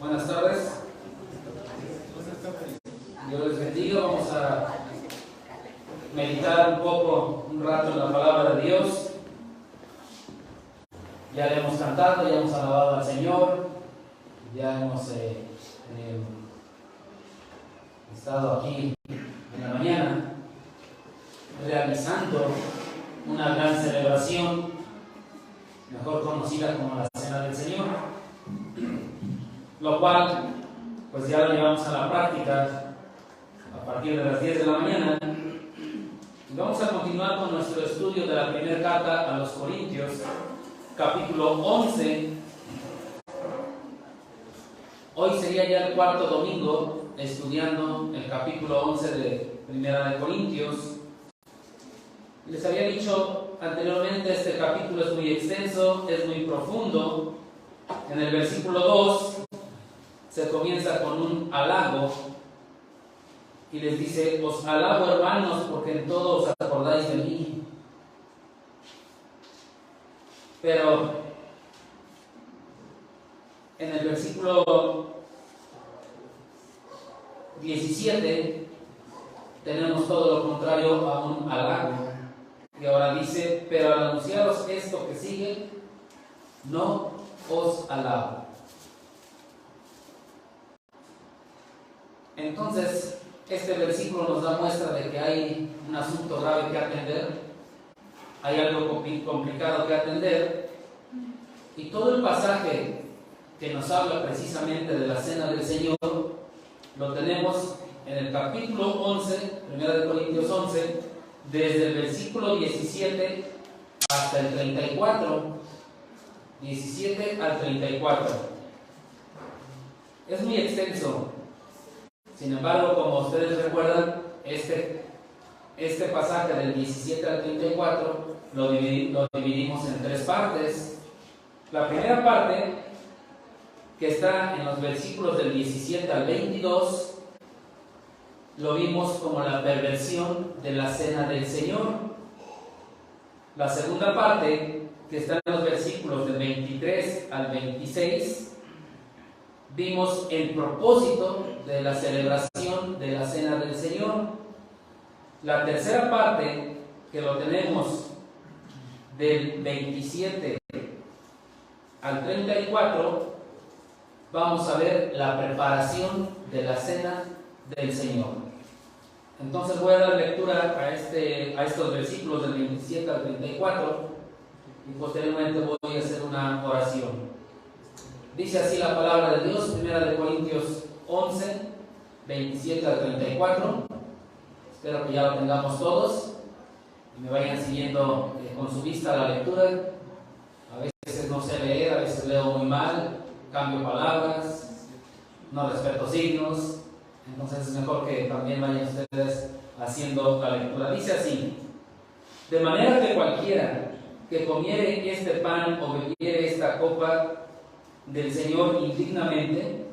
Buenas tardes. Dios les bendiga. Vamos a meditar un rato en la palabra de Dios. Ya le hemos cantado, ya hemos alabado al Señor, ya hemos estado aquí en la mañana realizando una gran celebración, mejor conocida como la Cena del Señor, lo cual pues ya lo llevamos a la práctica a partir de las 10 de la mañana. Y vamos a continuar con nuestro estudio de la primera carta a los Corintios, capítulo 11. Hoy sería ya el cuarto domingo estudiando el capítulo 11 de Primera de Corintios. Les había dicho anteriormente, este capítulo es muy extenso, es muy profundo. En el versículo 2 se comienza con un halago y les dice: os alabo, hermanos, porque en todo os acordáis de mí. Pero en el versículo 17 tenemos todo lo contrario a un halago. Y ahora dice: pero al anunciaros esto que sigue, no os alabo. Entonces, este versículo nos da muestra de que hay un asunto grave que atender, hay algo complicado que atender, y todo el pasaje que nos habla precisamente de la Cena del Señor lo tenemos en el capítulo 11, 1 Corintios 11, desde el versículo 17 hasta el 34, 17 al 34. Es muy extenso. Sin embargo, como ustedes recuerdan, este pasaje del 17 al 34 lo dividimos en tres partes. La primera parte, que está en los versículos del 17 al 22, lo vimos como la perversión de la Cena del Señor. La segunda parte, que está en los versículos del 23 al 26, vimos el propósito de la celebración de la Cena del Señor. La tercera parte, que lo tenemos del 27 al 34, vamos a ver la preparación de la Cena del Señor. Entonces voy a dar lectura a estos versículos del 27 al 34 y posteriormente voy a hacer una oración. Dice así la palabra de Dios, 1 Corintios 11, 27 al 34. Espero que ya lo tengamos todos y me vayan siguiendo con su vista la lectura. A veces no sé leer, a veces leo muy mal, cambio palabras, no respeto signos. Entonces es mejor que también vayan ustedes haciendo la lectura. Dice así: de manera que cualquiera que comiere este pan o bebiere esta copa del Señor indignamente,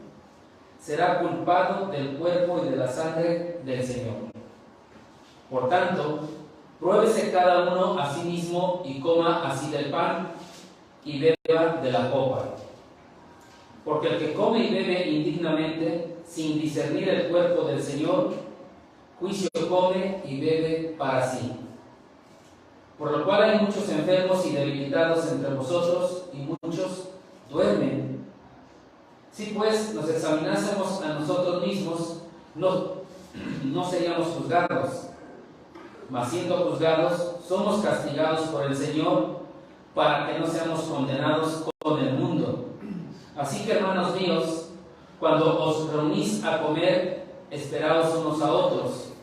será culpado del cuerpo y de la sangre del Señor. Por tanto, pruébese cada uno a sí mismo y coma así del pan y beba de la copa. Porque el que come y bebe indignamente, sin discernir el cuerpo del Señor, juicio come y bebe para sí. Por lo cual hay muchos enfermos y debilitados entre vosotros, y muchos duermen. Si pues nos examinásemos a nosotros mismos, no seríamos juzgados. Mas siendo juzgados, somos castigados por el Señor, para que no seamos condenados con el mundo. Así que, hermanos míos, cuando os reunís a comer, esperaos unos a otros.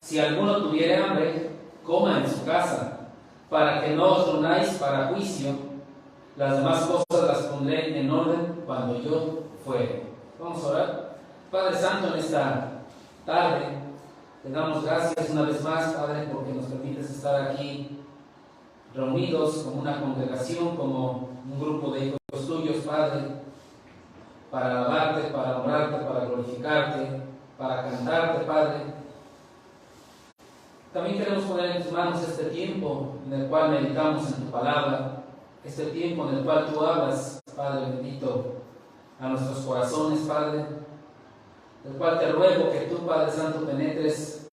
Si alguno tuviere hambre, coma en su casa, para que no os reunáis para juicio. Las demás cosas las pondré en orden cuando yo fuere. Vamos a orar. Padre Santo, en esta tarde te damos gracias una vez más, Padre, porque nos permites estar aquí reunidos como una congregación, como un grupo de hijos tuyos, Padre, para alabarte, para honrarte, para glorificarte, para cantarte, Padre. También queremos poner en tus manos este tiempo en el cual meditamos en tu palabra, este tiempo en el cual tú hablas, Padre bendito, a nuestros corazones, Padre, del cual te ruego que tú, Padre Santo, penetres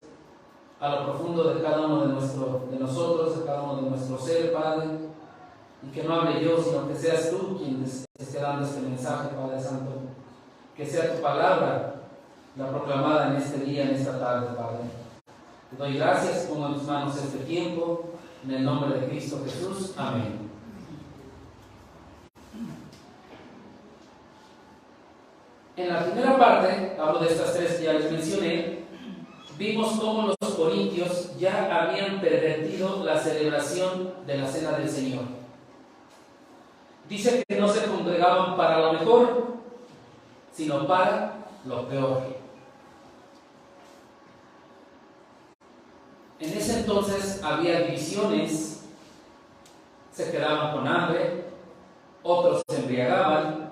a lo profundo de cada uno de nosotros, de cada uno de nuestro ser, Padre, y que no hable yo, sino que seas tú quien esté dando este mensaje, Padre Santo, que sea tu palabra la proclamada en este día, en esta tarde, Padre. Te doy gracias, pongo en tus manos este tiempo, en el nombre de Cristo Jesús. Amén. En la primera parte, hablo de estas tres que ya les mencioné, vimos cómo los corintios ya habían pervertido la celebración de la Cena del Señor. Dice que no se congregaban para lo mejor, sino para lo peor. En ese entonces había divisiones, se quedaban con hambre, otros se embriagaban,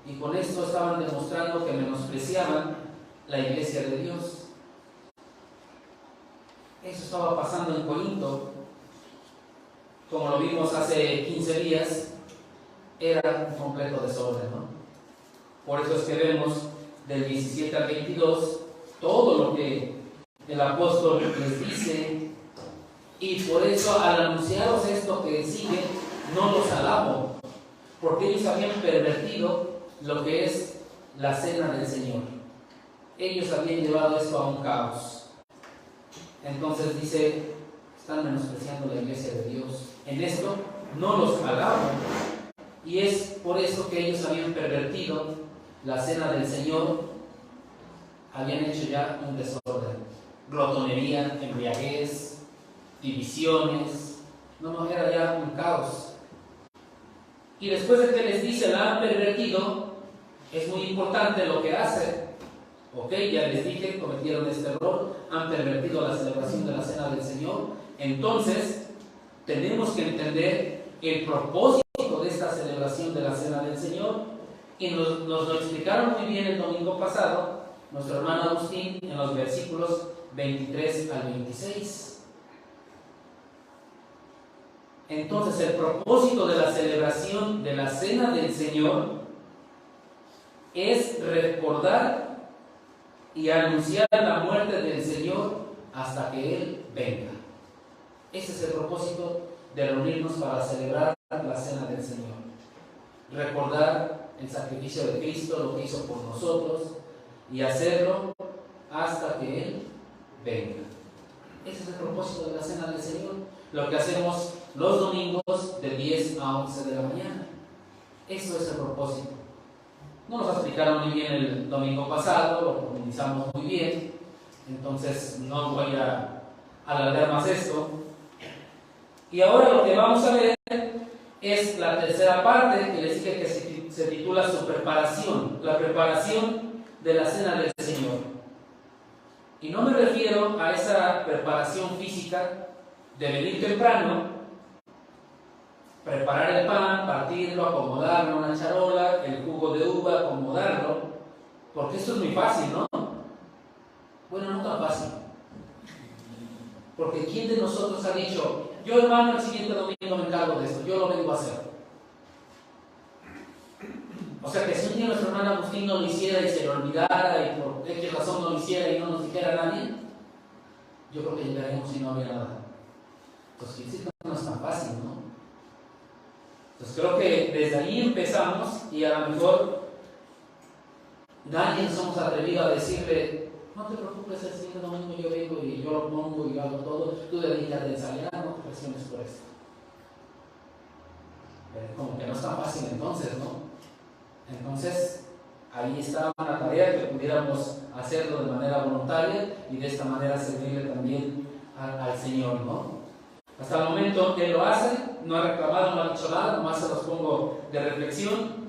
y con esto estaban demostrando que menospreciaban la iglesia de Dios. Eso estaba pasando en Corinto, como lo vimos hace 15 días, era un completo desorden, ¿no? Por eso es que vemos del 17 al 22 todo lo que el apóstol les dice, y por eso al anunciaros esto que sigue, no los alabo, porque ellos habían pervertido lo que es la cena del Señor. Ellos habían llevado esto a un caos. Entonces dice, están menospreciando la iglesia de Dios. En esto no los alabo, y es por eso que ellos habían pervertido la cena del Señor, habían hecho ya un desorden. Glotonería, embriaguez, divisiones, no, era ya un caos. Y después de que les dice la han pervertido, es muy importante lo que hace. Ok, ya les dije, cometieron este error, han pervertido la celebración de la Cena del Señor. Entonces, tenemos que entender el propósito de esta celebración de la Cena del Señor, y nos lo explicaron muy bien el domingo pasado nuestro hermano Agustín en los versículos 23 al 26. Entonces, el propósito de la celebración de la Cena del Señor es recordar y anunciar la muerte del Señor hasta que Él venga. Ese es el propósito de reunirnos para celebrar la Cena del Señor. Recordar el sacrificio de Cristo, lo que hizo por nosotros, y hacerlo hasta que Él venga. Ese es el propósito de la Cena del Señor. Lo que hacemos los domingos de 10 a 11 de la mañana. Eso es el propósito. No nos explicaron muy bien el domingo pasado, lo profundizamos muy bien, entonces no voy a alargar más esto. Y ahora lo que vamos a ver es la tercera parte, que les dije que se titula su preparación, la preparación de la Cena del Señor. Y no me refiero a esa preparación física de venir temprano, preparar el pan, partirlo, acomodarlo en una charola, el jugo de uva, acomodarlo, porque esto es muy fácil, ¿no? Bueno, no tan fácil. Porque ¿quién de nosotros ha dicho, yo hermano el siguiente domingo me encargo de esto, yo lo vengo a hacer? O sea que si un día nuestro hermano Agustín no lo hiciera y se le olvidara y por X razón no lo hiciera y no nos dijera a nadie, yo creo que llegaríamos y no habría nada. Entonces, no es tan fácil, ¿no? Entonces creo que desde ahí empezamos, y a lo mejor nadie nos hemos atrevido a decirle, no te preocupes, el siguiente domingo yo vengo y yo lo pongo y yo hago todo, tú dedícate a ensayar, no te presiones por esto. Pero como que no es tan fácil entonces, ¿no? Entonces ahí estaba una tarea que pudiéramos hacerlo de manera voluntaria y de esta manera servirle también al Señor, ¿no? Hasta el momento Él lo hace, no ha reclamado, no ha dicho nada, nomás se los pongo de reflexión.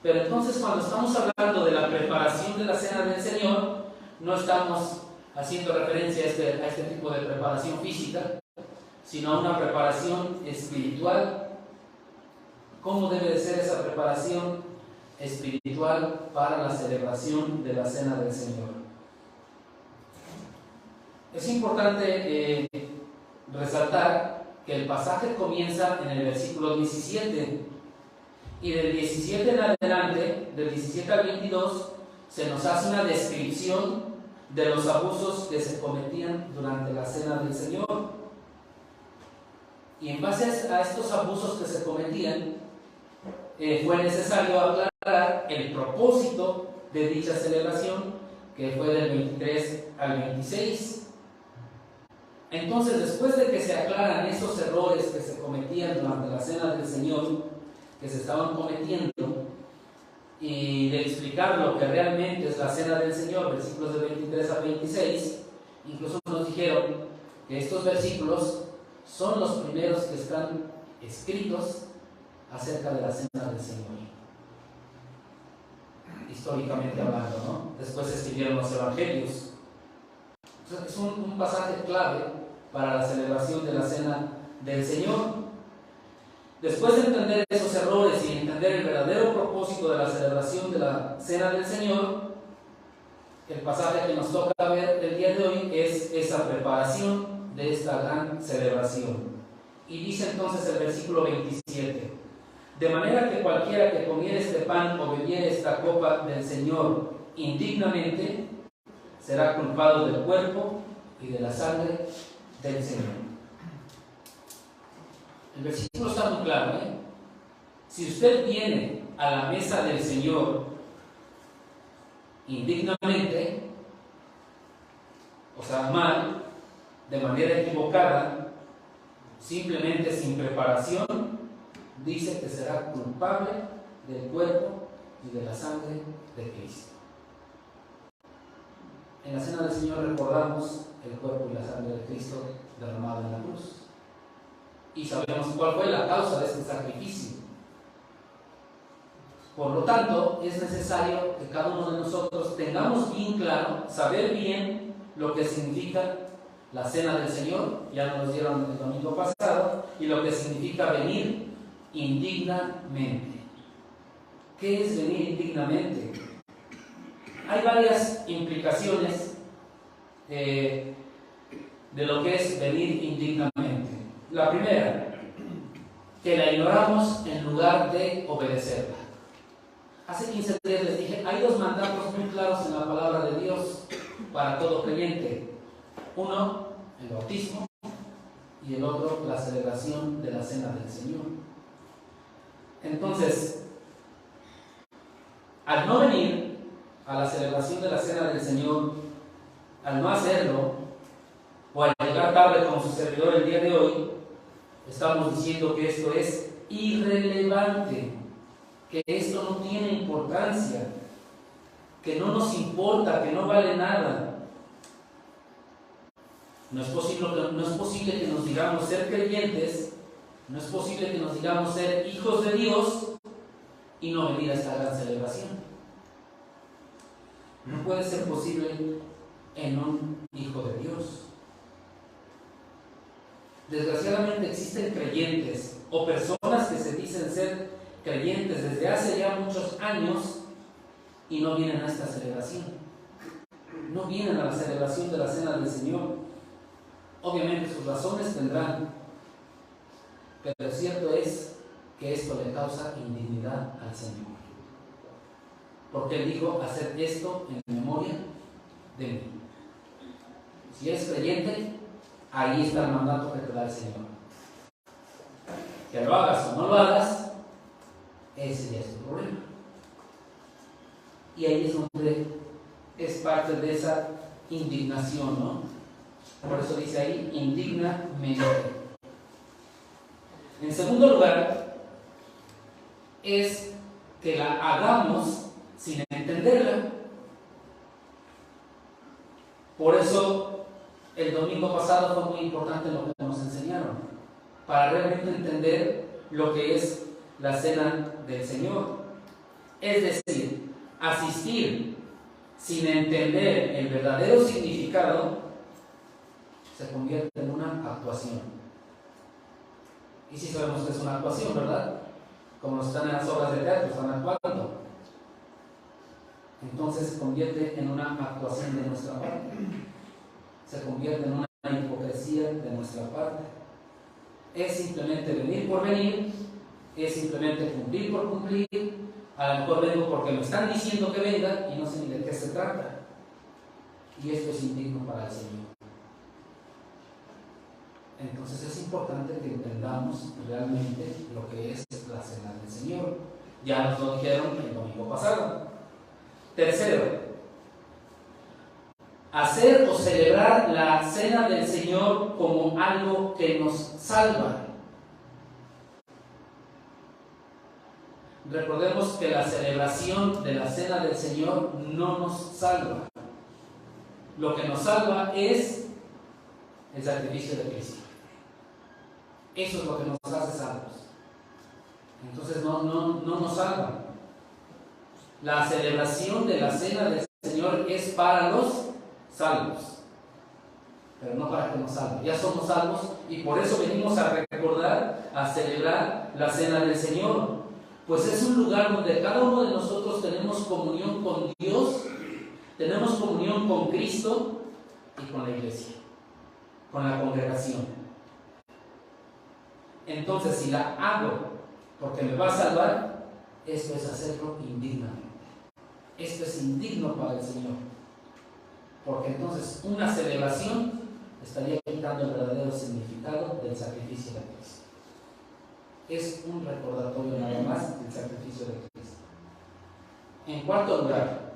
Pero entonces cuando estamos hablando de la preparación de la Cena del Señor, no estamos haciendo referencia a este tipo de preparación física, sino a una preparación espiritual. ¿Cómo debe de ser esa preparación espiritual para la celebración de la Cena del Señor? Es importante resaltar que el pasaje comienza en el versículo 17 Y del 17 en adelante, del 17 al 22, se nos hace una descripción de los abusos que se cometían durante la Cena del Señor. Y en base a estos abusos que se cometían, fue necesario aclarar el propósito de dicha celebración, que fue del 23 al 26. Entonces, después de que se aclaran esos errores que se cometían durante la Cena del Señor, que se estaban cometiendo, y de explicar lo que realmente es la Cena del Señor, versículos de 23 a 26, incluso nos dijeron que estos versículos son los primeros que están escritos acerca de la Cena del Señor, históricamente hablando, ¿no? Después se escribieron los evangelios. Entonces, es un pasaje clave para la celebración de la Cena del Señor. Después de entender esos errores y entender el verdadero propósito de la celebración de la Cena del Señor, el pasaje que nos toca ver el día de hoy es esa preparación de esta gran celebración. Y dice entonces el versículo 27: de manera que cualquiera que comiere este pan o bebiere esta copa del Señor indignamente, será culpado del cuerpo y de la sangre del Señor. El versículo está muy claro, ¿eh? Si usted viene a la mesa del Señor indignamente, o sea, mal, de manera equivocada, simplemente sin preparación, dice que será culpable del cuerpo y de la sangre de Cristo. En la Cena del Señor recordamos el cuerpo y la sangre de Cristo derramado en la cruz. Y sabemos cuál fue la causa de este sacrificio. Por lo tanto, es necesario que cada uno de nosotros tengamos bien claro, saber bien lo que significa la Cena del Señor, ya nos dieron el domingo pasado, y lo que significa venir indignamente. ¿Qué es venir indignamente? Hay varias implicaciones de lo que es venir indignamente. La primera, que la ignoramos en lugar de obedecerla. Hace 15 días les dije, hay dos mandatos muy claros en la palabra de Dios para todo creyente. Uno, el bautismo, y el otro, la celebración de la Cena del Señor. Entonces, al no venir a la celebración de la Cena del Señor, al no hacerlo, o al llegar tarde como su servidor el día de hoy, estamos diciendo que esto es irrelevante, que esto no tiene importancia, que no nos importa, que no vale nada. No es posible que nos digamos ser creyentes, no es posible que nos digamos ser hijos de Dios y no venir a esta gran celebración. No puede ser posible en un hijo de Dios. Desgraciadamente existen creyentes o personas que se dicen ser creyentes desde hace ya muchos años y no vienen a esta celebración. No vienen a la celebración de la Cena del Señor. Obviamente sus razones tendrán, pero lo cierto es que esto le causa indignidad al Señor. Porque Él dijo, hacer esto en memoria de mí. Si eres creyente, ahí está el mandato que te da el Señor. Que lo hagas o no lo hagas, ese ya es tu problema. Y ahí es donde es parte de esa indignación, ¿no? Por eso dice ahí, indignamente. En segundo lugar, es que la hagamos sin entenderla. Por eso el domingo pasado fue muy importante lo que nos enseñaron, para realmente entender lo que es la Cena del Señor. Es decir, asistir sin entender el verdadero significado se convierte en una actuación. Y sí sabemos que es una actuación, ¿verdad? Como nos están en las obras de teatro, están actuando. Entonces se convierte en una actuación de nuestra parte. Se convierte en una hipocresía de nuestra parte. Es simplemente venir por venir es simplemente cumplir por cumplir. A lo mejor vengo porque me están diciendo que venga y no sé ni de qué se trata. Y esto es indigno para el Señor. Entonces es importante que entendamos realmente lo que es la cena del Señor. Ya nos lo dijeron el domingo pasado. Tercero, hacer o celebrar la cena del Señor como algo que nos salva. Recordemos que la celebración de la cena del Señor no nos salva. Lo que nos salva es el sacrificio de Cristo. Eso es lo que nos hace salvos. Entonces no nos salva. La celebración de la cena del Señor es para los salvos, pero no para que nos salve. Ya somos salvos y por eso venimos a recordar, a celebrar la cena del Señor. Pues es un lugar donde cada uno de nosotros tenemos comunión con Dios, tenemos comunión con Cristo y con la iglesia, con la congregación. Entonces, si la hago porque me va a salvar, esto es hacerlo indignamente. Esto es indigno para el Señor. Porque entonces una celebración estaría quitando el verdadero significado del sacrificio de Cristo. Es un recordatorio nada más del sacrificio de Cristo. En cuarto lugar,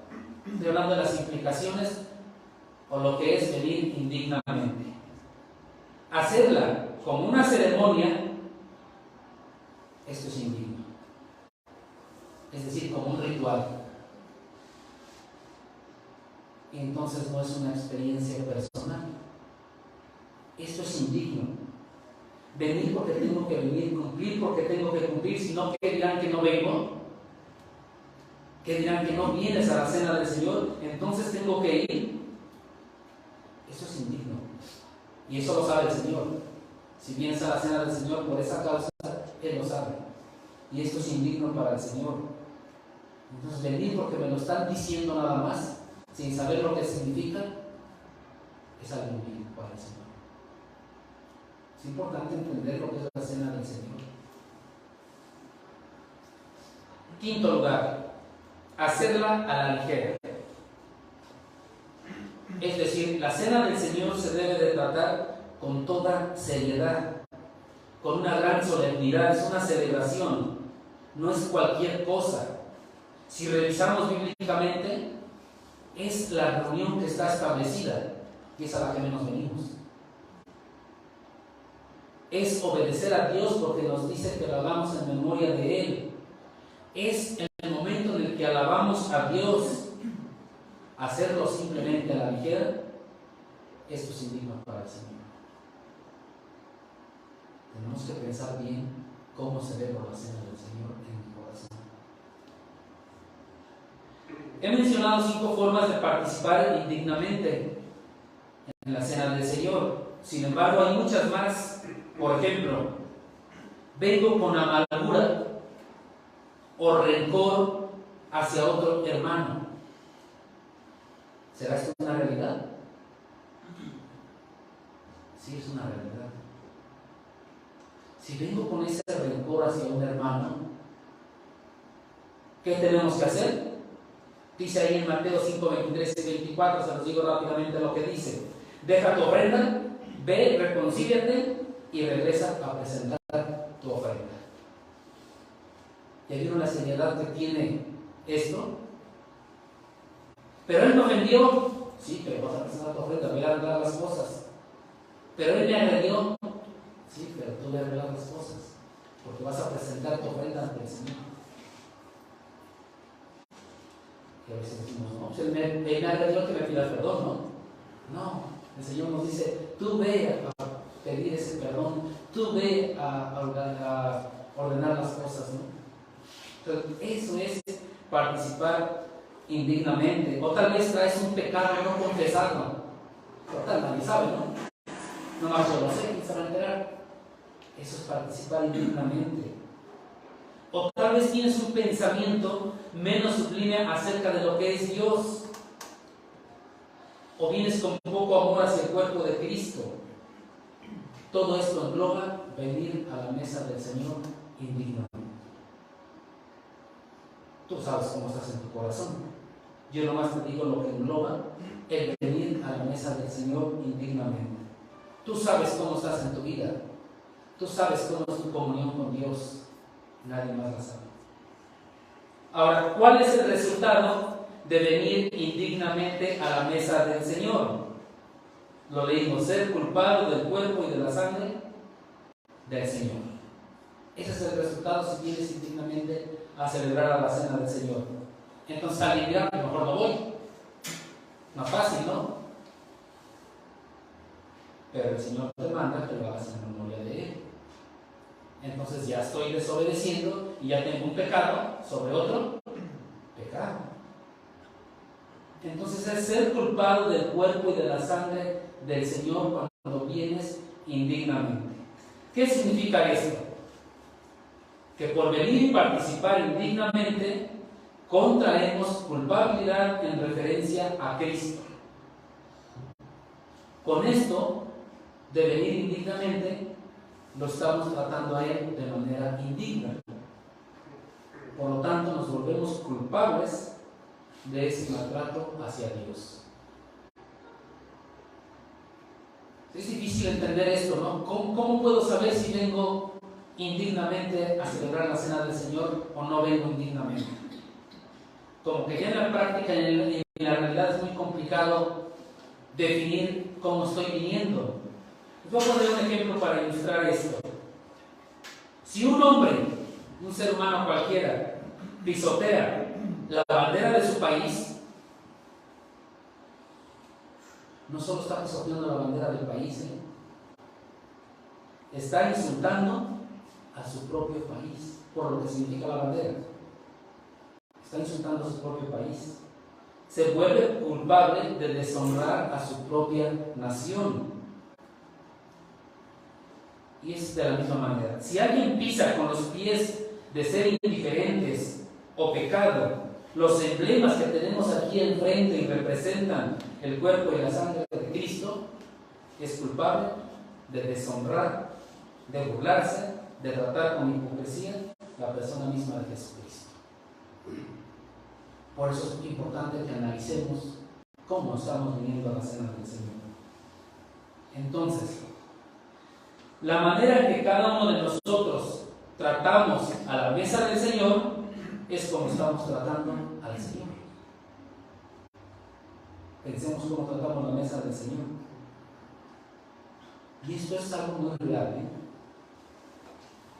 estoy hablando de las implicaciones o lo que es venir indignamente. Hacerla como una ceremonia, esto es indigno. Es decir, como un ritual. Y entonces no es una experiencia personal. Esto es indigno. Venir porque tengo que venir, cumplir porque tengo que cumplir, si no, ¿qué dirán que no vengo? ¿Qué dirán que no vienes a la cena del Señor? Entonces tengo que ir. Eso es indigno. Y eso lo sabe el Señor. Si vienes a la cena del Señor por esa causa, Él lo sabe. Y esto es indigno para el Señor. Entonces venir porque me lo están diciendo nada más, sin saber lo que significa, es algo indigno para el Señor. Es importante entender lo que es la cena del Señor. Quinto lugar, hacerla a la ligera. Es decir, la cena del Señor se debe de tratar con toda seriedad, con una gran solemnidad. Es una celebración, no es cualquier cosa. Si revisamos bíblicamente, es la reunión que está establecida y es a la que menos venimos. Es obedecer a Dios porque nos dice que lo hagamos en memoria de Él. Es en el momento en el que alabamos a Dios. Hacerlo simplemente a la ligera, esto es indigno para el Señor. Tenemos que pensar bien cómo celebro la cena del Señor en mi corazón. He mencionado 5 formas de participar indignamente en la cena del Señor. Sin embargo, hay muchas más. Por ejemplo, vengo con amargura o rencor hacia otro hermano. ¿Será esto una realidad? Sí, es una realidad. Si vengo con ese rencor hacia un hermano, ¿qué tenemos que hacer? Dice ahí en Mateo 5, 23 y 24, se los digo rápidamente lo que dice. Deja tu ofrenda, ve, reconcíliate y regresa a presentar tu ofrenda. ¿Ya vieron la seriedad que tiene esto? Pero él me ofendió. Sí, pero vas a presentar tu ofrenda, voy a arreglar las cosas. Pero él me agredió. Sí, pero tú voy a arreglar las cosas, porque vas a presentar tu ofrenda ante el Señor. Y a veces decimos, no, pues él me agredió, que me pida perdón, ¿no? No, el Señor nos dice, tú ve a pedir ese perdón, tú ve a ordenar las cosas, ¿no? Entonces, eso es participar indignamente. O tal vez traes un pecado no confesado. Total, nadie sabe, ¿no? No más yo lo sé, ¿quién se va a enterar? Eso es participar indignamente. O tal vez tienes un pensamiento menos sublime acerca de lo que es Dios. O vienes con poco amor hacia el cuerpo de Cristo. Todo esto engloba venir a la mesa del Señor indignamente. Tú sabes cómo estás en tu corazón. Yo nomás te digo lo que engloba el venir a la mesa del Señor indignamente. Tú sabes cómo estás en tu vida. Tú sabes cómo es tu comunión con Dios. Nadie más la sabe. Ahora, ¿cuál es el resultado de venir indignamente a la mesa del Señor? Lo leímos: ser culpado del cuerpo y de la sangre del Señor. Ese es el resultado si vienes indignamente a celebrar a la cena del Señor. Entonces alguien dirá: mejor no voy. Más fácil, ¿no? Pero el Señor te manda que lo hagas en memoria de Él. Entonces ya estoy desobedeciendo y ya tengo un pecado sobre otro pecado. Entonces es ser culpado del cuerpo y de la sangre del Señor cuando vienes indignamente. ¿Qué significa esto? Que por venir y participar indignamente contraemos culpabilidad en referencia a Cristo. Con esto de venir indignamente lo estamos tratando a Él de manera indigna. Por lo tanto, nos volvemos culpables de ese maltrato hacia Dios. Es difícil entender esto, ¿no? ¿Cómo puedo saber si vengo indignamente a celebrar la cena del Señor o no vengo indignamente? Como que ya en la práctica, en la realidad, es muy complicado definir cómo estoy viniendo. Les voy a poner un ejemplo para ilustrar esto. Si un hombre, un ser humano cualquiera, pisotea la bandera de su país, no solo está pisoteando la bandera del país, está insultando a su propio país, por lo que significa la bandera. Está insultando a su propio país. Se vuelve culpable de deshonrar a su propia nación. Y es de la misma manera. Si alguien pisa con los pies de ser indiferentes o pecado los emblemas que tenemos aquí enfrente y representan el cuerpo y la sangre de Cristo, es culpable de deshonrar, de burlarse, de tratar con hipocresía la persona misma de Jesucristo. Por eso es importante que analicemos cómo estamos viniendo a la cena del Señor. Entonces, la manera en que cada uno de nosotros tratamos a la mesa del Señor es como estamos tratando al Señor. Pensemos cómo tratamos la mesa del Señor. Y esto es algo muy real, ¿eh?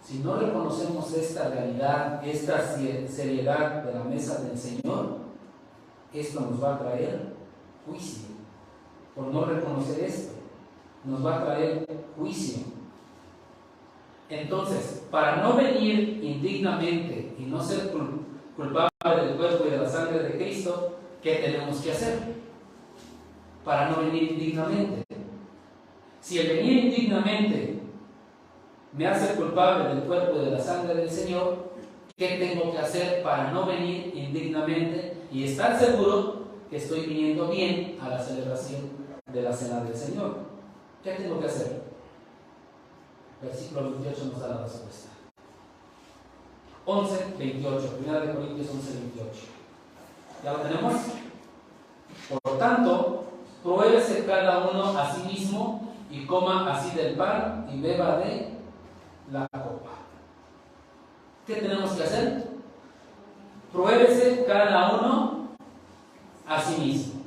Si no reconocemos esta realidad, esta seriedad de la mesa del Señor, esto nos va a traer juicio. Por no reconocer esto, nos va a traer juicio. Entonces, para no venir indignamente y no ser culpable del cuerpo y de la sangre de Cristo, ¿qué tenemos que hacer para no venir indignamente? Si el venir indignamente me hace culpable del cuerpo y de la sangre del Señor, ¿qué tengo que hacer para no venir indignamente y estar seguro que estoy viniendo bien a la celebración de la cena del Señor? ¿Qué tengo que hacer? Versículo 28 nos da la respuesta. 11:28, 1 Corintios 11:28. ¿Ya lo tenemos? Por lo tanto, pruébese cada uno a sí mismo y coma así del pan y beba de la copa. ¿Qué tenemos que hacer? Pruébese cada uno a sí mismo.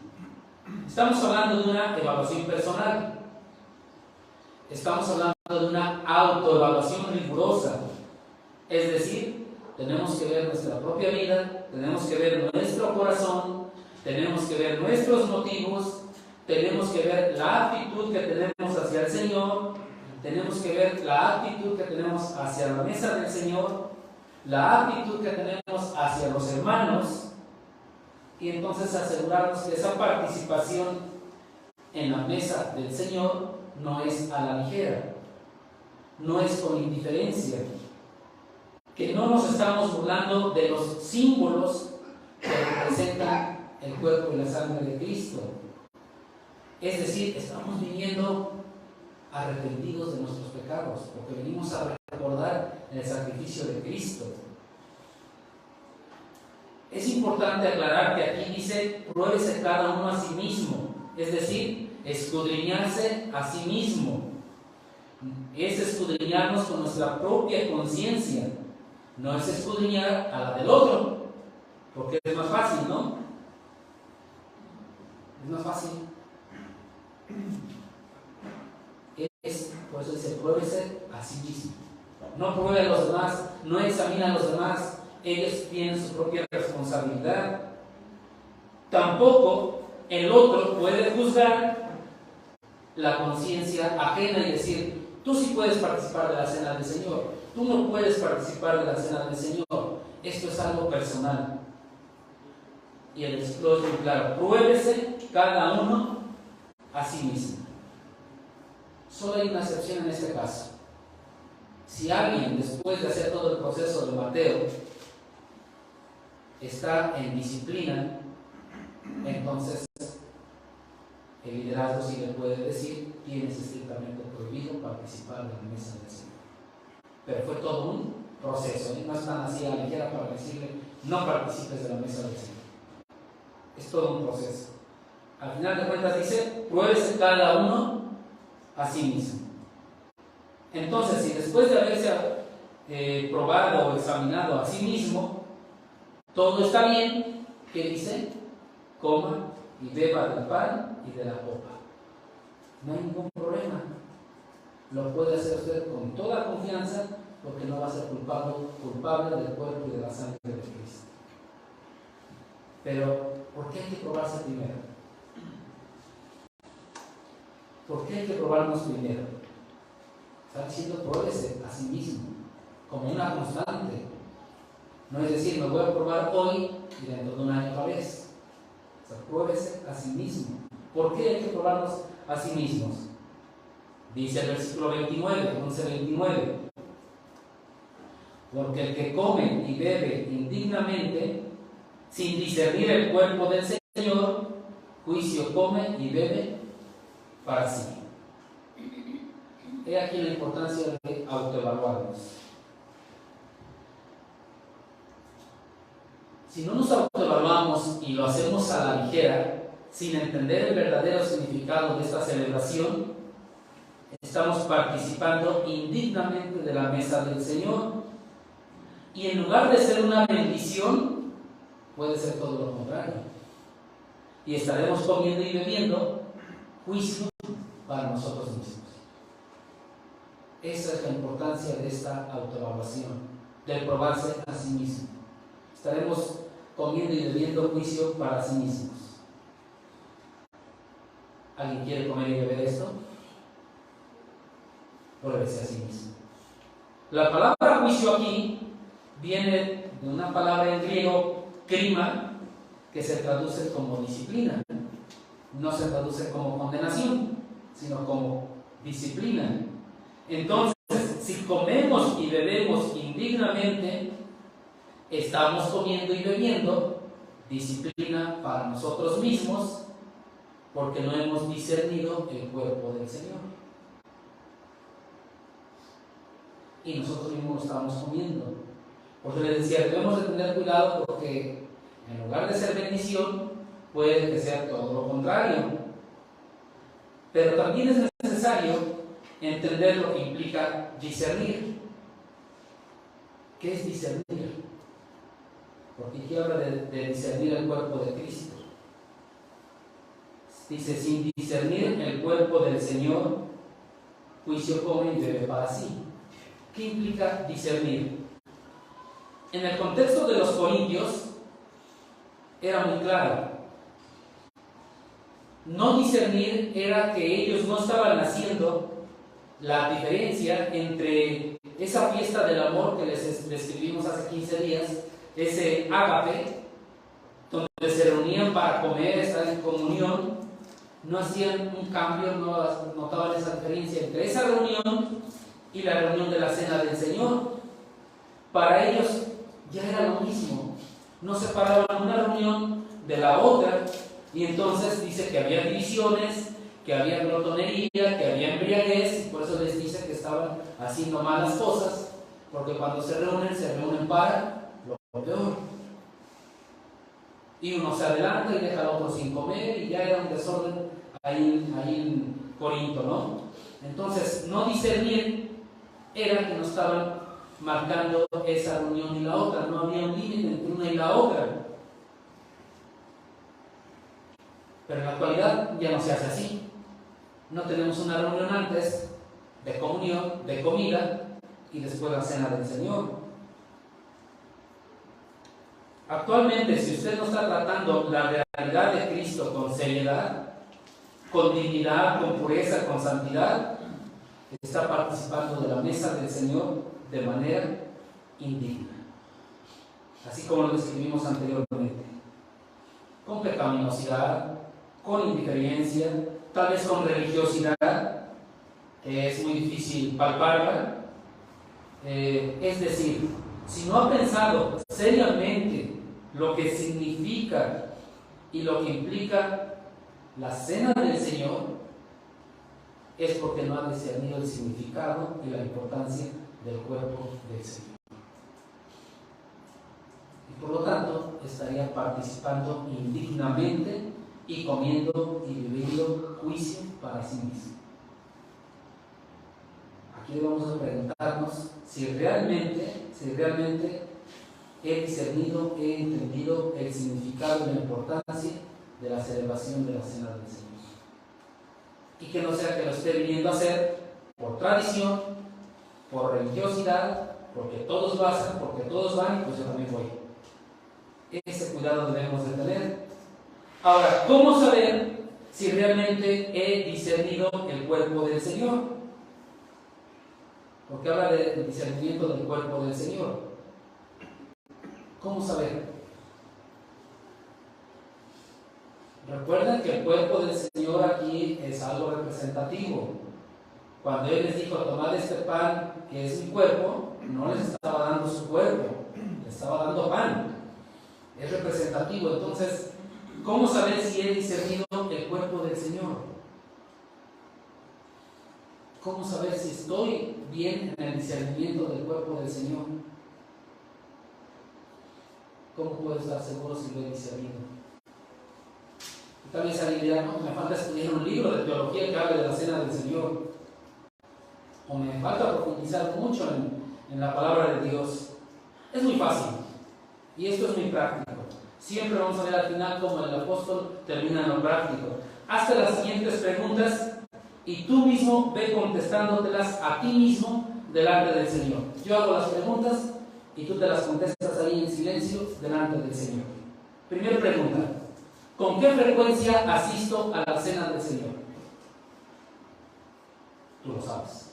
Estamos hablando de una evaluación personal. Estamos hablando de una autoevaluación rigurosa. Es decir, tenemos que ver nuestra propia vida, tenemos que ver nuestro corazón, tenemos que ver nuestros motivos, tenemos que ver la actitud que tenemos hacia el Señor, tenemos que ver la actitud que tenemos hacia la mesa del Señor, la actitud que tenemos hacia los hermanos, y entonces asegurarnos que esa participación en la mesa del Señor no es a la ligera, no es con indiferencia, que no nos estamos burlando de los símbolos que representan el cuerpo y la sangre de Cristo. Es decir, estamos viniendo arrepentidos de nuestros pecados, porque venimos a recordar el sacrificio de Cristo. Es importante aclarar que aquí dice, pruébese cada uno a sí mismo, es decir, escudriñarse a sí mismo. Es escudriñarnos con nuestra propia conciencia, no es escudriñar a la del otro, porque es más fácil, ¿no? Es más fácil. Por eso dice, pruébese a sí mismo. No pruebe a los demás, no examine a los demás, ellos tienen su propia responsabilidad. Tampoco el otro puede juzgar la conciencia ajena y decir, tú sí puedes participar de la cena del Señor, tú no puedes participar de la cena del Señor. Esto es algo personal. Y el versículo es muy claro, pruébese cada uno a sí mismo. Solo hay una excepción en este caso. Si alguien, después de hacer todo el proceso de Mateo, está en disciplina, entonces el liderazgo sí le puede decir, tienes estrictamente prohibido participar de la mesa del Señor. Pero fue todo un proceso, no es tan así a la ligera para decirle, no participes de la mesa del Señor. Es todo un proceso. Al final de cuentas dice, pruébese cada uno a sí mismo. Entonces, si después de haberse probado o examinado a sí mismo, todo está bien, ¿qué dice? Coma y beba del pan y de la copa. No hay ningún problema. Lo puede hacer usted con toda confianza, porque no va a ser culpable del cuerpo y de la sangre de Cristo. Pero, ¿por qué hay que probarse primero? ¿Por qué hay que probarnos primero? Está diciendo, pruébese a sí mismo, como una constante. No es decir, me voy a probar hoy y dentro de un año otra vez. O sea, pruébese a sí mismo. ¿Por qué hay que probarnos a sí mismos? Dice el versículo 29, 11-29. Porque el que come y bebe indignamente, sin discernir el cuerpo del Señor, juicio come y bebe para sí. He aquí la importancia de autoevaluarnos. Si no nos autoevaluamos y lo hacemos a la ligera, sin entender el verdadero significado de esta celebración, estamos participando indignamente de la mesa del Señor. Y en lugar de ser una bendición, puede ser todo lo contrario. Y estaremos comiendo y bebiendo juicio para nosotros mismos. Esa es la importancia de esta autoevaluación, de probarse a sí mismo. Estaremos comiendo y bebiendo juicio para sí mismos. ¿Alguien quiere comer y beber esto? Pruébese a sí mismo. La palabra juicio aquí viene de una palabra en griego, krima, que se traduce como disciplina. No se traduce como condenación, sino como disciplina. Entonces, si comemos y bebemos indignamente, estamos comiendo y bebiendo disciplina para nosotros mismos, porque no hemos discernido el cuerpo del Señor. Y nosotros mismos lo estamos comiendo. Porque les decía, debemos de tener cuidado, porque en lugar de ser bendición, puede que sea todo lo contrario. Pero también es necesario entender lo que implica discernir. ¿Qué es discernir? Porque aquí habla de discernir el cuerpo de Cristo. Dice, sin discernir el cuerpo del Señor, juicio come y bebe para sí. ¿Qué implica discernir? En el contexto de los corintios, era muy claro. No discernir era que ellos no estaban haciendo la diferencia entre esa fiesta del amor que les describimos hace 15 días, ese ágape, donde se reunían para comer, estar en comunión. No hacían un cambio, no notaban esa diferencia entre esa reunión y la reunión de la cena del Señor. Para ellos ya era lo mismo, no separaban una reunión de la otra. Y entonces dice que había divisiones, que había glotonería, que había embriaguez, y por eso les dice que estaban haciendo malas cosas, porque cuando se reúnen para lo peor. Y uno se adelanta y deja al otro sin comer y ya era un desorden ahí en Corinto, ¿no? Entonces, no discernir era que no estaban marcando esa reunión y la otra, no había un límite entre una y la otra. Pero en la actualidad ya no se hace así. No tenemos una reunión antes de comunión, de comida y después la cena del Señor. Actualmente, si usted no está tratando la realidad de Cristo con seriedad, con dignidad, con pureza, con santidad, está participando de la mesa del Señor de manera indigna, así como lo describimos anteriormente, con pecaminosidad, con indiferencia, tal vez con religiosidad, que es muy difícil palparla. Es decir, si no ha pensado seriamente lo que significa y lo que implica la cena del Señor, es porque no ha discernido el significado y la importancia del cuerpo del Señor. Y por lo tanto, estaría participando indignamente y comiendo y viviendo juicio para sí mismo. Aquí debemos de preguntarnos si realmente he discernido, he entendido el significado y la importancia de la celebración de la cena del Señor. Y que no sea que lo esté viniendo a hacer por tradición, por religiosidad, porque todos pasan, porque todos van, pues yo también voy. Ese cuidado debemos de tener. Ahora, ¿cómo saber si realmente he discernido el cuerpo del Señor? Porque habla del discernimiento del cuerpo del Señor. ¿Cómo saber? Recuerden que el cuerpo del Señor aquí es algo representativo. Cuando Él les dijo, tomad este pan que es mi cuerpo, no les estaba dando su cuerpo, les estaba dando pan. Es representativo. Entonces, ¿cómo saber si he discernido el cuerpo del Señor? ¿Cómo saber si estoy bien en el discernimiento del cuerpo del Señor? ¿Cómo puedo estar seguro si lo he discernido? Tal vez alguien dirá, no, me falta estudiar un libro de teología que hable de la cena del Señor. O me falta profundizar mucho en la palabra de Dios. Es muy fácil. Y esto es muy práctico. Siempre vamos a ver al final cómo el apóstol termina en lo práctico. Hazte las siguientes preguntas y tú mismo ve contestándotelas a ti mismo delante del Señor. Yo hago las preguntas y tú te las contestas ahí en silencio delante del Señor. Primera pregunta: ¿con qué frecuencia asisto a la cena del Señor? Tú lo sabes.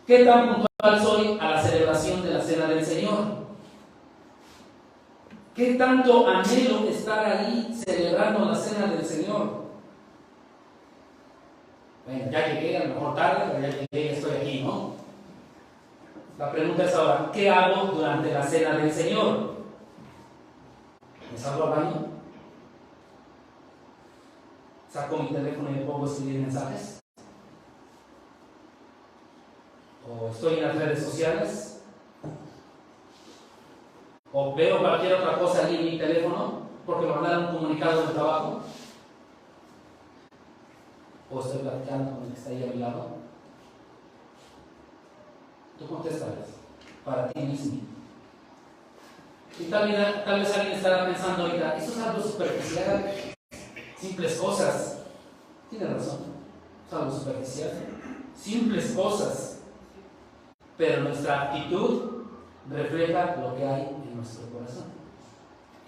¿Qué tan puntual soy a la celebración de la cena del Señor? ¿Qué tanto anhelo estar ahí celebrando la cena del Señor? Bueno, ya llegué, a lo mejor tarde, pero ya llegué, estoy aquí, ¿no? La pregunta es ahora, ¿qué hago durante la cena del Señor? ¿Me salgo al baño? ¿Saco mi teléfono y me pongo a escribir mensajes? ¿O estoy en las redes sociales? ¿O veo cualquier otra cosa allí en mi teléfono porque me mandaron un comunicado del trabajo? ¿O estoy platicando con el que está ahí a mi lado? Tú contestas para ti mismo. Y tal vez alguien estará pensando ahorita, eso es algo superficial, simples cosas. Tiene razón, es algo superficial, simples cosas. Pero nuestra actitud refleja lo que hay en nuestro corazón.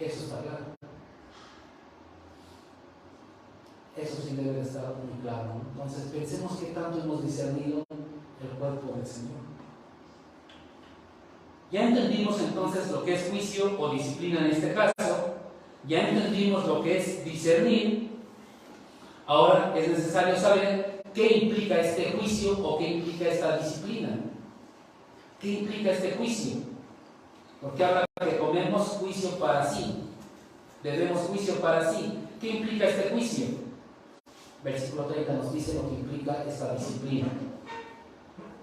Eso está claro. Eso sí debe de estar muy claro, ¿no? Entonces pensemos qué tanto hemos discernido el cuerpo del Señor. Ya entendimos entonces lo que es juicio o disciplina en este caso. Ya entendimos lo que es discernir. Ahora es necesario saber qué implica este juicio o qué implica esta disciplina. ¿Qué implica este juicio? Porque habla que comemos juicio para sí. Debemos juicio para sí. ¿Qué implica este juicio? Versículo 30 nos dice lo que implica esta disciplina.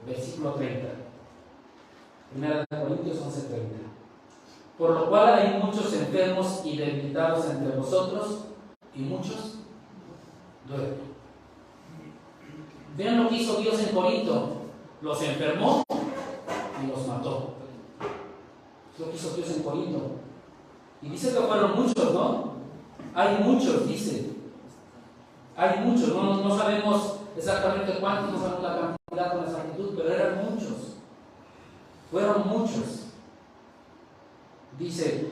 Versículo 30. Primera de Corintios 11:30. por lo cual hay muchos enfermos y debilitados entre vosotros, y muchos duermen. Vean lo que hizo Dios en Corinto. Los enfermó y los mató. Es lo que hizo Dios en Corinto. Y dice que fueron muchos, ¿no? Hay muchos, dice. Hay muchos, no sabemos exactamente cuántos, no sabemos la cantidad con exactitud, pero eran muchos. Fueron muchos. Dice,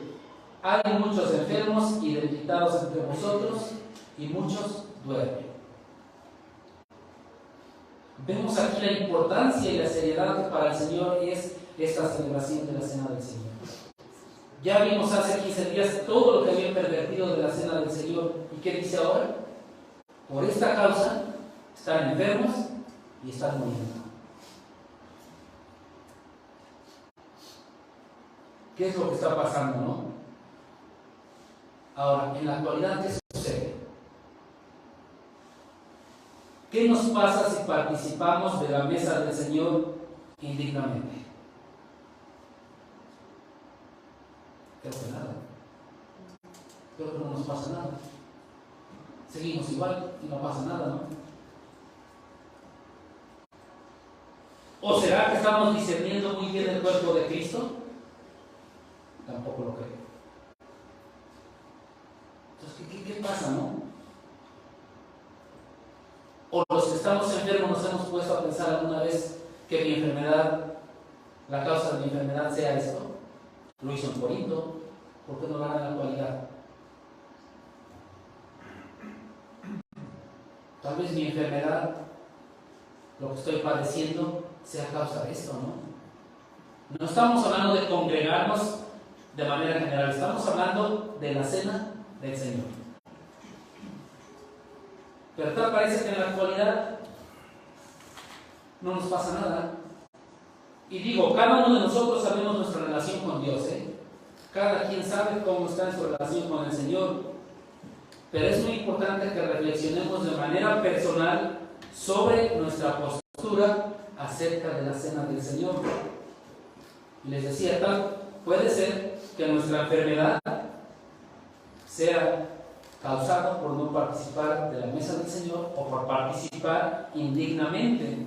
hay muchos enfermos y debilitados entre vosotros, y muchos duermen. Vemos aquí la importancia y la seriedad que para el Señor es esta celebración de la Cena del Señor. Ya vimos hace 15 días todo lo que había pervertido de la Cena del Señor. ¿Y qué dice ahora? Por esta causa están enfermos y están muriendo. ¿Qué es lo que está pasando, no? Ahora, en la actualidad, ¿qué sucede? ¿Qué nos pasa si participamos de la mesa del Señor indignamente? Creo que nada. Creo que no nos pasa nada. Seguimos igual y no pasa nada, ¿no? ¿O será que estamos discerniendo muy bien el cuerpo de Cristo? Tampoco lo creo. Entonces, ¿qué pasa, no? O los que estamos enfermos nos hemos puesto a pensar alguna vez que mi enfermedad, la causa de mi enfermedad sea esto. Lo hizo en Corinto, ¿por qué no lo hará en la actualidad? Tal vez mi enfermedad, lo que estoy padeciendo, sea causa de esto, ¿no? No estamos hablando de congregarnos de manera general, estamos hablando de la cena del Señor. Pero tal parece que en la actualidad no nos pasa nada. Y digo, cada uno de nosotros sabemos nuestra relación con Dios, ¿eh? Cada quien sabe cómo está en su relación con el Señor. Pero es muy importante que reflexionemos de manera personal sobre nuestra postura acerca de la cena del Señor. Y les decía, tal puede ser que nuestra enfermedad sea causada por no participar de la mesa del Señor o por participar indignamente,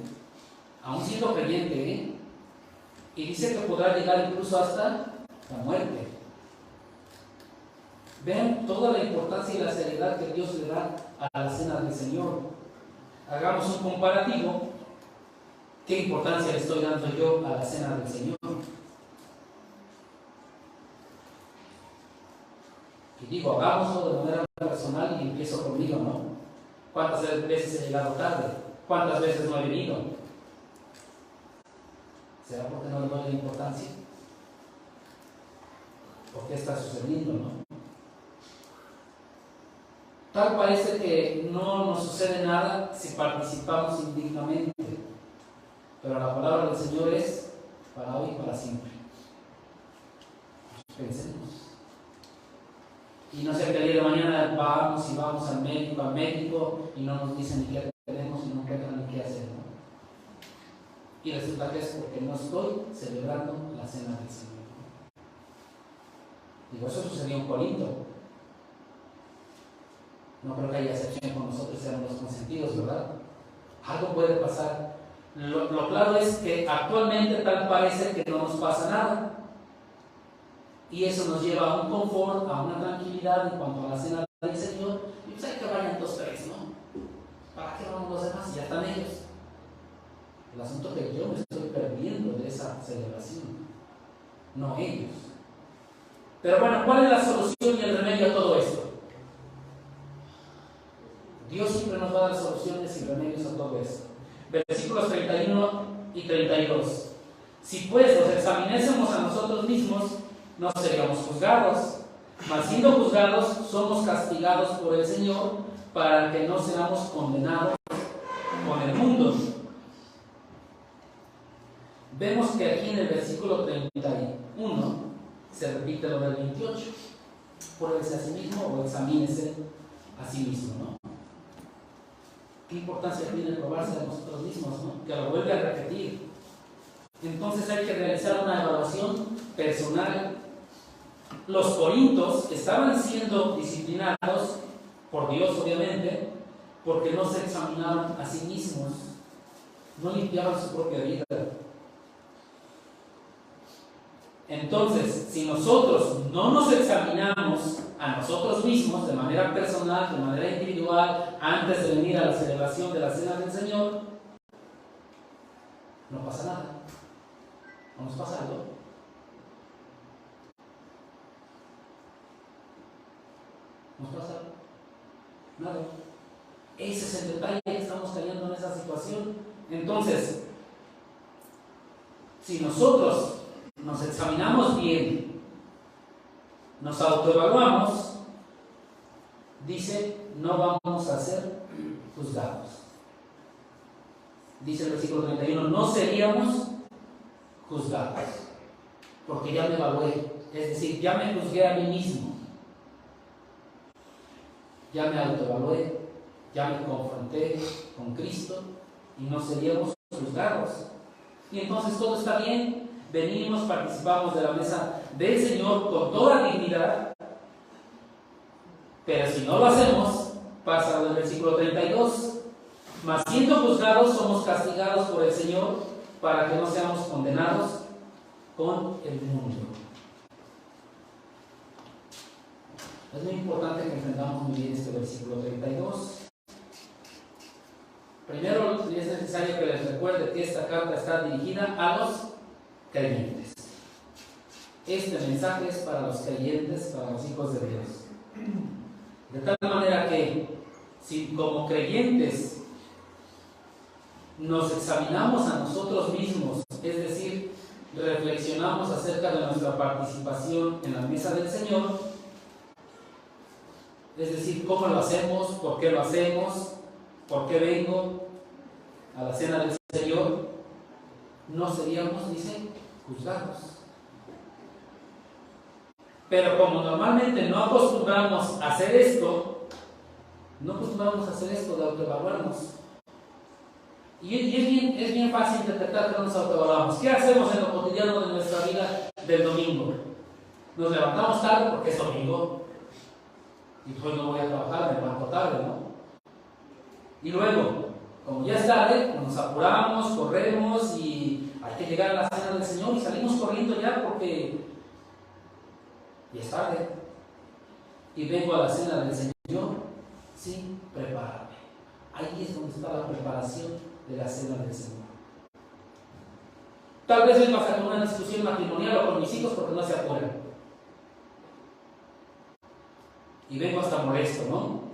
aún siendo creyente, ¿eh? Y dice que podrá llegar incluso hasta la muerte. Vean toda la importancia y la seriedad que Dios le da a la cena del Señor. Hagamos un comparativo. ¿Qué importancia le estoy dando yo a la cena del Señor? Y digo, hagámoslo de manera personal y empiezo conmigo, ¿no? ¿Cuántas veces he llegado tarde? ¿Cuántas veces no he venido? ¿Será porque no le doy la importancia? ¿Por qué está sucediendo, no? Tal parece que no nos sucede nada si participamos indignamente, pero la palabra del Señor es para hoy y para siempre. Pensemos. Y no sea que el día de mañana vamos al médico y no nos dicen ni qué tenemos y no encuentran ni qué hacer, ¿no? Y resulta que es porque no estoy celebrando la cena del Señor. Digo, eso sucedió en Corinto. No creo que haya excepción con nosotros, seamos los consentidos, ¿verdad? Algo puede pasar. Lo claro es que actualmente tal parece que no nos pasa nada. Y eso nos lleva a un confort, a una tranquilidad en cuanto a la cena del Señor. Y pues hay que vayan 2 o 3, ¿no? ¿Para qué vamos los demás? Ya están ellos. El asunto es que yo me estoy perdiendo de esa celebración, no ellos. Pero bueno, ¿cuál es la solución y el remedio a todo esto? Dios siempre nos va a dar soluciones y remedios a todo esto. Versículos 31 y 32. Si pues nos examinésemos a nosotros mismos, no seríamos juzgados, mas siendo juzgados, somos castigados por el Señor para que no seamos condenados con el mundo. Vemos que aquí en el versículo 31 se repite lo del 28. Pruébese a sí mismo o examínese a sí mismo, ¿no? ¿Qué importancia tiene probarse a nosotros mismos, ¿no? Que lo vuelve a repetir. Entonces hay que realizar una evaluación personal los corintios estaban siendo disciplinados por Dios, obviamente, porque no se examinaban a sí mismos, no limpiaban su propia vida. Entonces, si nosotros no nos examinamos a nosotros mismos de manera personal, de manera individual, antes de venir a la celebración de la Cena del Señor, no pasa nada. ¿No nos pasa algo? ¿Nos pasa nada? Ese es el detalle, que estamos cayendo en esa situación. Entonces, si nosotros nos examinamos bien, nos autoevaluamos, dice, no vamos a ser juzgados. Dice el versículo 31, no seríamos juzgados, porque ya me evalué, es decir, ya me juzgué a mí mismo, ya me autoevalué, ya me confronté con Cristo y no seríamos juzgados. Y entonces todo está bien. Venimos, participamos de la mesa del Señor con toda dignidad, pero si no lo hacemos, pasa del versículo 32, mas siendo juzgados somos castigados por el Señor para que no seamos condenados con el mundo. Es muy importante que entendamos muy bien este versículo 32. Primero es necesario que les recuerde que esta carta está dirigida a los creyentes. Este mensaje es para los creyentes, para los hijos de Dios. De tal manera que si como creyentes nos examinamos a nosotros mismos, es decir, reflexionamos acerca de nuestra participación en la mesa del Señor, es decir, cómo lo hacemos, por qué lo hacemos, por qué vengo a la cena del Señor, no seríamos, dice, juzgados. Pero como normalmente no acostumbramos a hacer esto, de autoevaluarnos. Y es bien fácil interpretar que nos autoevaluamos. ¿Qué hacemos en lo cotidiano de nuestra vida del domingo? Nos levantamos tarde porque es domingo. Y pues no voy a trabajar, me levanto tarde, ¿no? Y luego, como ya es tarde, nos apuramos, corremos y hay que llegar a la cena del Señor y salimos corriendo ya porque ya es tarde. Y vengo a la cena del Señor sin prepararme. Ahí es donde está la preparación de la cena del Señor. Tal vez vengo a hacer una discusión matrimonial o con mis hijos porque no se apuran. Y vengo hasta molesto, ¿no?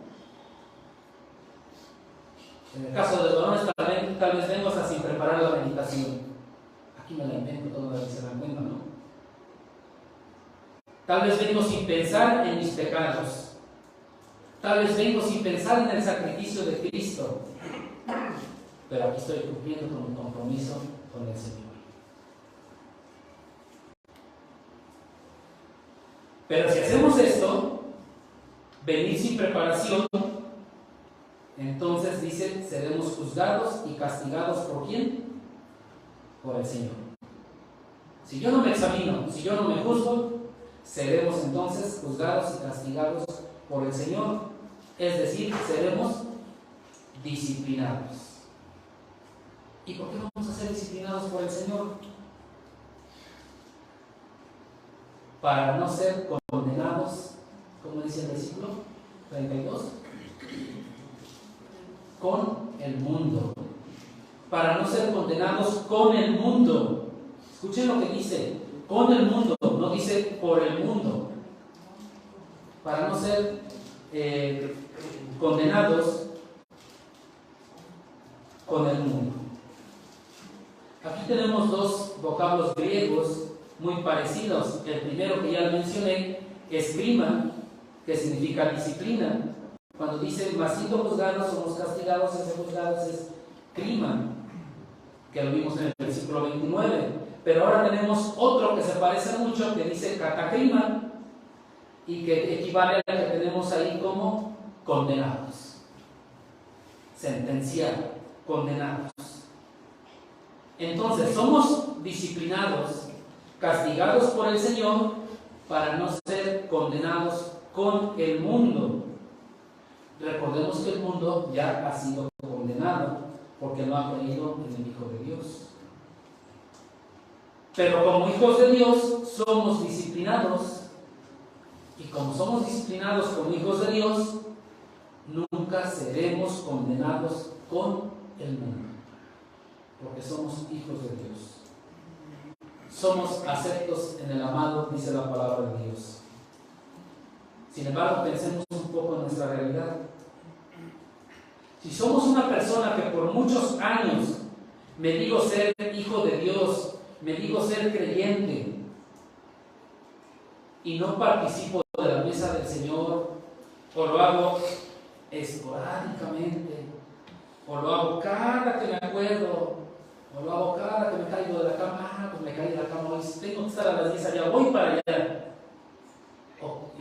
En el caso de los varones, tal vez vengo hasta sin preparar la meditación. Aquí me la invento toda vez, se dan cuenta, ¿no? Tal vez vengo sin pensar en mis pecados. Tal vez vengo sin pensar en el sacrificio de Cristo. Pero aquí estoy cumpliendo con mi compromiso con el Señor. Pero si hacemos esto, venir sin preparación, entonces dice, seremos juzgados y castigados ¿por quién? Por el Señor. Si yo no me examino, si yo no me juzgo, seremos entonces juzgados y castigados por el Señor, es decir, seremos disciplinados. ¿Y por qué vamos a ser disciplinados por el Señor? Para no ser condenados, como dice el versículo 32, con el mundo. Para no ser condenados con el mundo. Escuchen lo que dice, con el mundo, no dice por el mundo. Para no ser condenados con el mundo. Aquí tenemos dos vocablos griegos muy parecidos. El primero que ya mencioné es crima, que significa disciplina. Cuando dice, mas siendo juzgados somos castigados, ese juzgados es crima, que lo vimos en el versículo 29. Pero ahora tenemos otro que se parece mucho, que dice catacrima, y que equivale a lo que tenemos ahí como condenados. Sentenciar, condenados. Entonces, somos disciplinados, castigados por el Señor, para no ser condenados con el mundo. Recordemos que el mundo ya ha sido condenado porque no ha creído en el Hijo de Dios. Pero como hijos de Dios somos disciplinados, y como somos disciplinados como hijos de Dios, nunca seremos condenados con el mundo, porque somos hijos de Dios. Somos aceptos en el amado, dice la palabra de Dios. Sin embargo, pensemos un poco en nuestra realidad. Si somos una persona que por muchos años me digo ser hijo de Dios, me digo ser creyente, y no participo de la mesa del Señor, o lo hago esporádicamente, o lo hago cada que me acuerdo, o lo hago cada que me caigo de la cama, pues me caí de la cama hoy, tengo que estar a las 10 allá, voy para allá.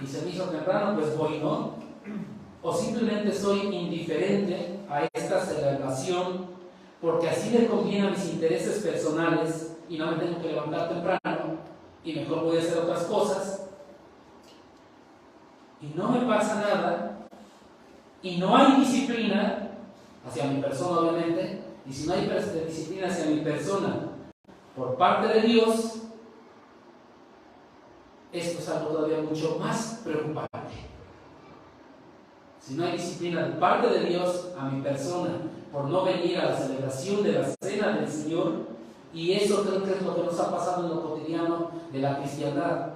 Y se me hizo temprano, pues voy, ¿no? O simplemente soy indiferente a esta celebración porque así le conviene a mis intereses personales y no me tengo que levantar temprano y mejor voy a hacer otras cosas y no me pasa nada y no hay disciplina hacia mi persona, obviamente, y si no hay disciplina hacia mi persona por parte de Dios, esto es algo todavía mucho más preocupante. Si no hay disciplina de parte de Dios a mi persona por no venir a la celebración de la cena del Señor, y eso creo que es lo que nos ha pasado en lo cotidiano de la cristiandad.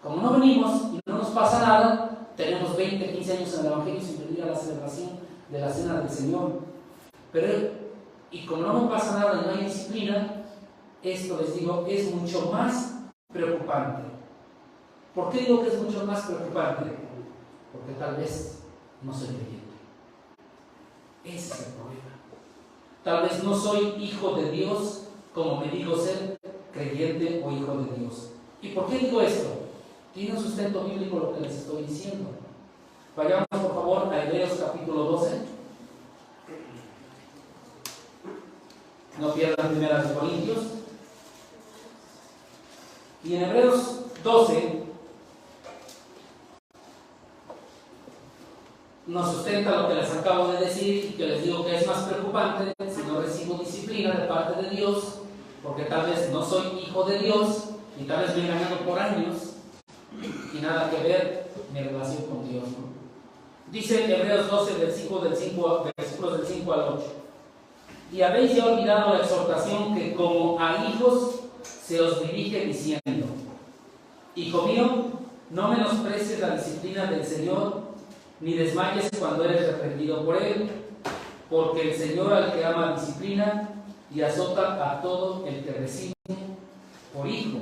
Como no venimos y no nos pasa nada, tenemos 20, 15 años en el Evangelio sin venir a la celebración de la cena del Señor. Y como no me pasa nada y no hay disciplina, esto les digo, es mucho más preocupante. ¿Por qué digo que es mucho más preocupante? Porque tal vez no soy creyente. Ese es el problema. Tal vez no soy hijo de Dios como me digo ser creyente o hijo de Dios. ¿Y por qué digo esto? Tiene un sustento bíblico lo que les estoy diciendo. Vayamos por favor a Hebreos capítulo 12. No pierdan Primera de Corintios. Y en Hebreos 12 nos sustenta lo que les acabo de decir y que les digo que es más preocupante si no recibo disciplina de parte de Dios, porque tal vez no soy hijo de Dios y tal vez me he engañado por años y nada que ver mi relación con Dios, ¿no? Dice Hebreos 12, versículos del 5 al 8. Y habéis ya olvidado la exhortación que como a hijos se os dirige diciendo: Hijo mío, no menosprecies la disciplina del Señor, ni desmayes cuando eres reprendido por Él, porque el Señor al que ama disciplina y azota a todo el que recibe por hijo.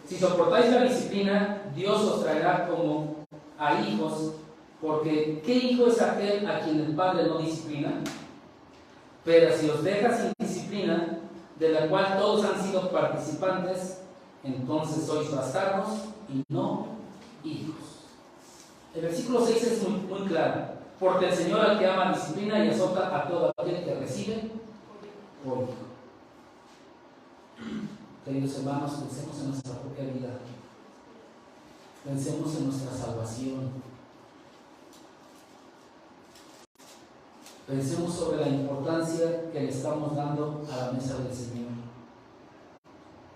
Si soportáis la disciplina, Dios os traerá como a hijos, porque ¿qué hijo es aquel a quien el Padre no disciplina? Pero si os deja sin disciplina, de la cual todos han sido participantes, entonces sois bastardos y no hijos. El versículo 6 es muy claro. Porque el Señor al que ama disciplina y azota a todo aquel que recibe por hijo. Queridos hermanos, pensemos en nuestra propia vida. Pensemos en nuestra salvación. Pensemos sobre la importancia que le estamos dando a la mesa del Señor.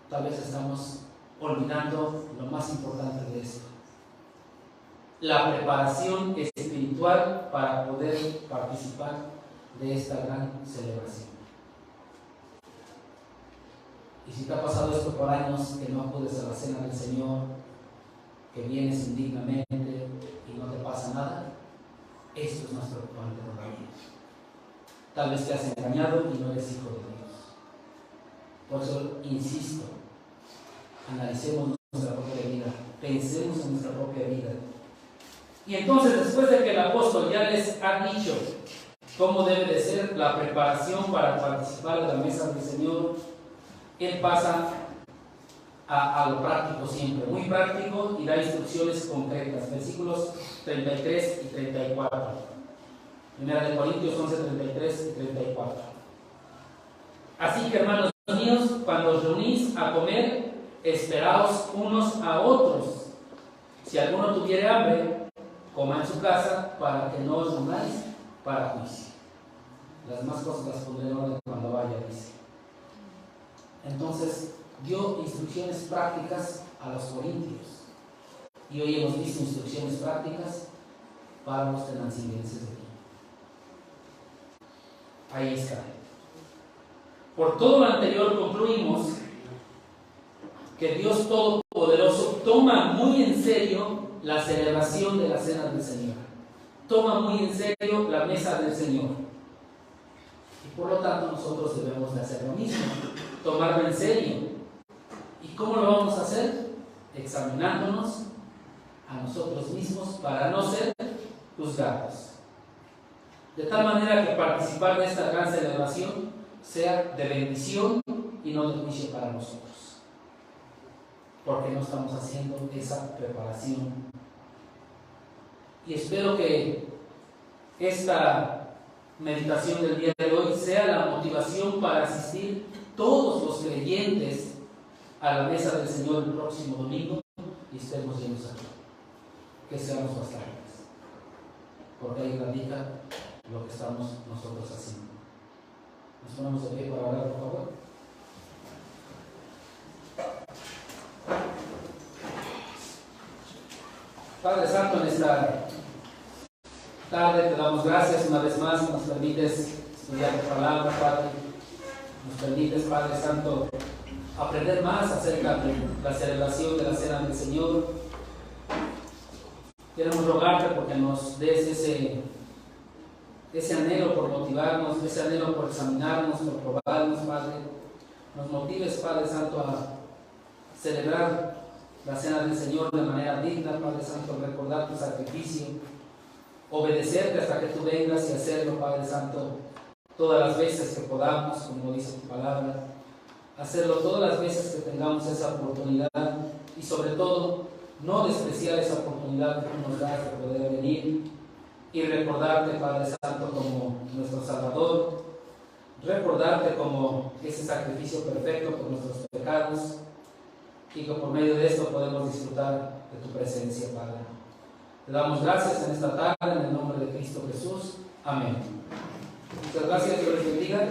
Tal vez estamos olvidando lo más importante de esto: la preparación espiritual para poder participar de esta gran celebración. Y si te ha pasado esto por años, que no acudes a la cena del Señor, que vienes indignamente y no te pasa nada, esto es más preocupante todavía. Tal vez te has engañado y no eres hijo de Dios. Por eso insisto, analicemos nuestra propia vida, pensemos en nuestra propia vida. Y entonces, después de que el apóstol ya les ha dicho cómo debe de ser la preparación para participar de la mesa del Señor, él pasa a lo práctico siempre, muy práctico, y da instrucciones concretas. Versículos 33 y 34. Primera de Corintios 11, 33 y 34. Así que, hermanos míos, cuando os reunís a comer, esperaos unos a otros. Si alguno tuviere hambre, coma en su casa, para que no os unáis para juicio. Las demás cosas las pondré en orden cuando vaya, dice. Entonces, dio instrucciones prácticas a los corintios. Y hoy hemos visto instrucciones prácticas para los tenancienses de aquí. Ahí está. Por todo lo anterior concluimos que Dios Todopoderoso toma muy en serio la celebración de la Cena del Señor. Toma muy en serio la mesa del Señor. Y por lo tanto nosotros debemos de hacer lo mismo, tomarlo en serio. ¿Y cómo lo vamos a hacer? Examinándonos a nosotros mismos para no ser juzgados. De tal manera que participar de esta gran celebración sea de bendición y no de juicio para nosotros. Porque no estamos haciendo esa preparación. Y espero que esta meditación del día de hoy sea la motivación para asistir todos los creyentes a la mesa del Señor el próximo domingo y estemos llenos aquí. Que seamos bastantes. Porque ahí radica lo que estamos nosotros haciendo. Nos ponemos de pie para orar, por favor. Padre Santo, en esta tarde te damos gracias una vez más que nos permites estudiar tu palabra, Padre. Nos permites, Padre Santo, aprender más acerca de la celebración de la Cena del Señor. Queremos rogarte porque nos des ese anhelo por motivarnos, ese anhelo por examinarnos, por probarnos, Padre. Nos motives, Padre Santo, a celebrar la Cena del Señor de manera digna, Padre Santo, recordar tu sacrificio, obedecerte hasta que tú vengas y hacerlo, Padre Santo, todas las veces que podamos, como dice tu palabra, hacerlo todas las veces que tengamos esa oportunidad y sobre todo no despreciar esa oportunidad que tú nos das de poder venir y recordarte, Padre Santo, como nuestro Salvador, recordarte como ese sacrificio perfecto por nuestros pecados y que por medio de esto podemos disfrutar de tu presencia, Padre. Te damos gracias en esta tarde, en el nombre de Cristo Jesús. Amén. Muchas gracias, Dios les bendiga.